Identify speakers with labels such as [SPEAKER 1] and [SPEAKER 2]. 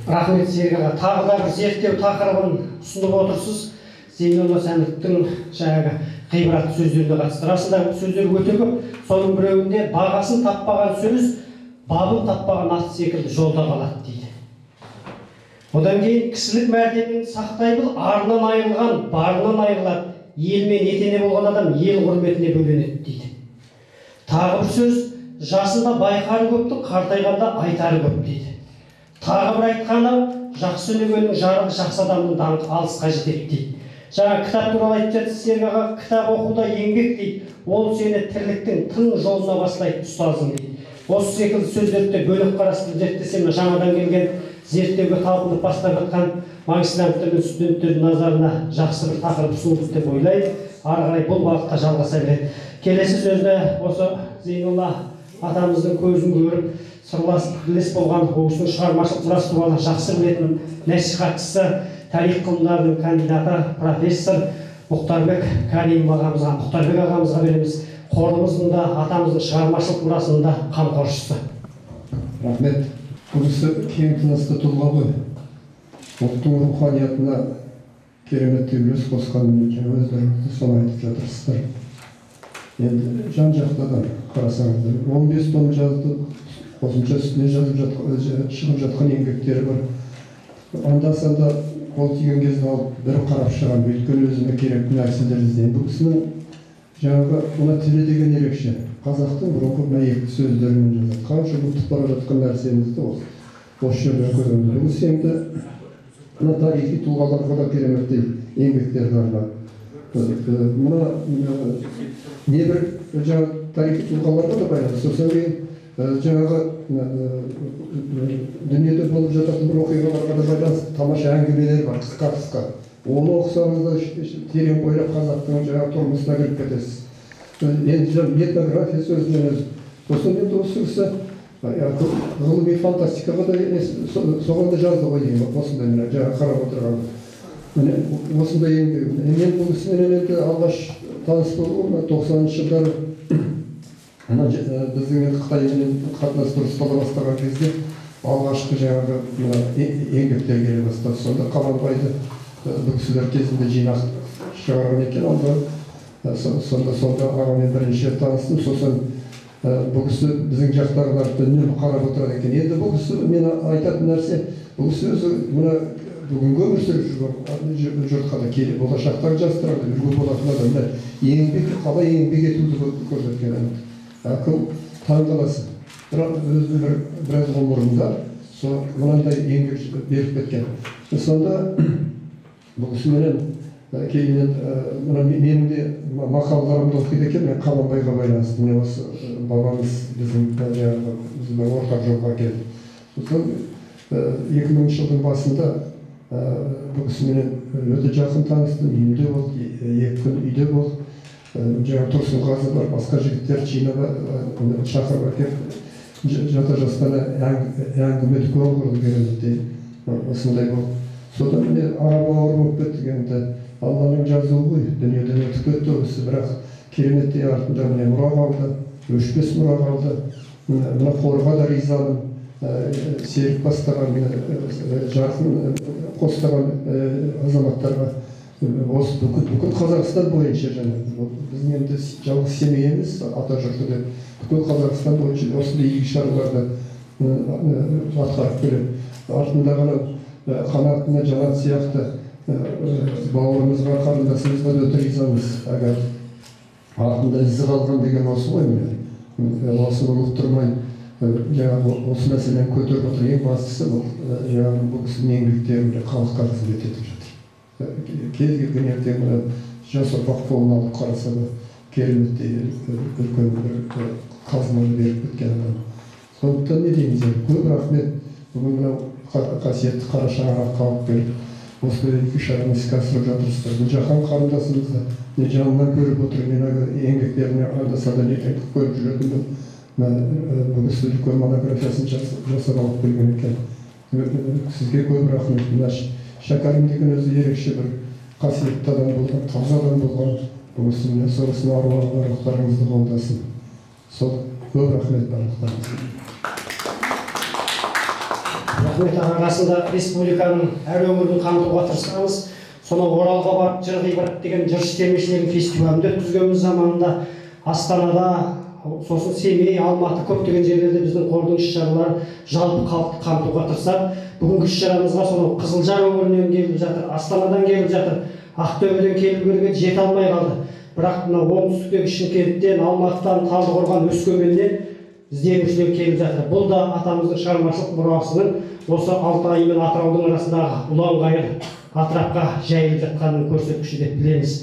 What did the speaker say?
[SPEAKER 1] Рахмет Серік. Тағы да бір зерттеу тақырыбын ұсынып отырсыз. Зейнолла Сәмбеттің жаңағы ғибратты сөздеріне қатысты. Расында сөздер өте көп. Соның біреуінде бағасын таппаған сөз, бабын таппаған ат секілді жолда қалады дейді. Одан кейін кісілік мәртебесін сақтай біл, арынан айырылған, барынан айырылады. Елмен етене болған адам ел құрметіне бөленеді дейді. Тағы бір сөз, жасында байқары көптің, қартайғанда айтары көп дейді. Тағы бір айтқаны, жақсы өнегенің жарығы жақсы адамның даңқы алысқа жетеді дейді. Жаңа кітап туралы айтып жатсыз Серік аға, кітап оқуда еңбек дейді. Ол сені тірліктің тың жолына бастайды ұстазың дейді. Осы секілді сөздерді бөлек қарастырып зерттесем, жаңадан келген зерттеуге талпынып бастап жатқан магистранттар мен студенттердің назарына жақсы бір тақырып ұсынылды деп ойлайды. Ары қарай бұл бағытта жалғаса береді. Келесі сөзді осы Зейнолла атамыздың көзін көріп, сырлас пікірлес болған, осының шығармашылық мұрас туралы жақсы білетін насихатшысы, тарих ғылымдарының кандидаты, профессор Мұхтарбек Кәрим ағамызға, Мұхтарбек ағамызға береміз. Қорымыздың да, атамыздың шығармашылық мұрасының да қамқоршысы.
[SPEAKER 2] Рахмет. Бұнысы кең тынысты тұлға ғой. Ұлттың руханиятына керемет үлес қосқан өздеріңізді соны айтып жатырсыздар. Енді жан-жақтадан қарасаңыздар, 15 том жазды, қосымша үстіне шығып жатқан еңбектері бар. Анда-санда қол тиген кезде алып бір қарап шығам, өйткені өзіме керек нәрселер іздеймін. Бұл кісінің жаңағы мына тілі деген ерекше. Қазақтың бұрынғы мәйекті сөздерімен жазады. Қанша ұмытып бара жатқан нәрсемізді осы жерден көреміз. Бұл кісі енді мына тарихи тұлғаларға да кереметтей еңбектері бар. Мына небір жаңағы тарихи тұлғаларға да байланысты. Сосын кейін жаңағы дүниеде болып жататын бір оқиғаларға да байланысты тамаша әңгімелер бар, қысқа-қысқа. Оны оқысаңыз терең бойлап қазақтың жаңағы тұрмысына кіріп кетесіз. Енді этнография сөзінен өзі. Сосын енді осы кісі ғылыми фантастикаға да соған да жазды ғой деймін. Осындай жаңағы қарап отырған. Осындай еңбегі. Мен бұл кісімен енді алғаш таныс болуым 90-шы жылдары біздің Қытаймен қатынас дұрыстала бастаған кезде алғашқы жаңағы еңбектер келе бастады. Сонда Қабанбайды бұл кісілер кезінде жинақ шығарған екен. Сонда ағамен бірінші таныстым. Сосын бұл кісі біздің жақтағыларды үнемі қарап отырады екен. Енді бұл кісі мен айтатын нәрсе, бұл кісі өзі мына бүгінгі өмір сүріп жұртқа да келіп, болашақтағы жастарға да үлгі болатын адам. Еңбек, қалай еңбек етуді көрсеткен. Ақыл таңғаласың. Бірақ өзі біраз ғұмырында мынандай еңбек беріп кеткен. Сонда бұл кісіменен кейіннен менің де мақалаларымды оқиды екен, мен Қабанбайға байланысты. Міне осы бабамыз біздің ортақ жолға келді. Сосын 2000 жылдың басында бұл кісіменен өте жақын таныстым, үйінде болды, 2 күн үйде болды. Жаңа Тұрсын Қазы бар, басқа жігіттер жинап шақырып әкеп, жата жастана әңгіме дүкен құрды керемет дейді. Осындай болды. Содан міне арабы ауыр болып кетті енді. Алланың жазуы ғой, дүниеден өтіп кетті осы, бірақ кереметтей артында міне мұра қалды, өшпес мұра қалды. Мына қорға да ризамын. Серік бастаған, жарқын қостаған азаматтарға осы бүкіл Қазақстан бойынша біздің енді жалғыз семей емес, ата жұрты деп бүкіл Қазақстан бойынша осындай игі шараларды атқарып келеді. Артында ғана қанатына жанат сияқты бауырымызға, қарындасымызға өте ризамыз. Әгер артында ізі қалған деген осы ғой міне. Осыны ұлықтырмай осы мәселені көтеріп отыр. Ең бастысы бұл кісінің еңбектері халыққа қызмет етіп жатыр. Кез келген ертең жас ұрпақ қолына алып қараса да кереметтей үлкен бір қазынаны беріп кеткен адам. Сондықтан не дейміз енді, көп рахмет. Бүгін мынау қасиетті қара шаңыраққа алып келіп осындай игі шараны іске асырып жатырсыздар. Гүлжахан қарындасымызды жанынан көріп отыр. Мен еңбектеріне анда-санда көріп жүретінмін. Бұл кісі үлкен монографиясын жасап алып келген екен. Сізге көп рахмет. Шәкәрім деген өзі ерекше бір қасиетті адам болған, таза адам болған. Бұл кісімен сонысын аруақтарыңызды қолдасын. Сол көп рахмет барлықтарыңызға.
[SPEAKER 1] Рахмет аға. Расында республиканың әр өңірін қамтуға тырысамыз. Сонау Оралға барып жыр ғибрат деген жыр термешілердің фестивалінде өткізгеніміз заманында Астанада, сосын Семей, Алматы көптеген жерлерде біздің қордың іс-шаралары жалпы халықты қамтуға тырысады. Бүгінгі іс-шарамызға сонау Қызылжар өңірінен келіп жатыр, Астанадан келіп жатыр, Ақтөбеден келіп келген жете алмай қалды. Бірақ мына оңтүстіктегі Шымкенттен, Алматыдан, Талдықорған, Өскеменнен ізденушілер келіп жатыр. Бұл да атамыздың шығармашылық мұрасының осы Алтай мен Атыраудың арасындағы ұлан-ғайыр атырапқа жайылып жатқанын көрсеткіші деп білеміз.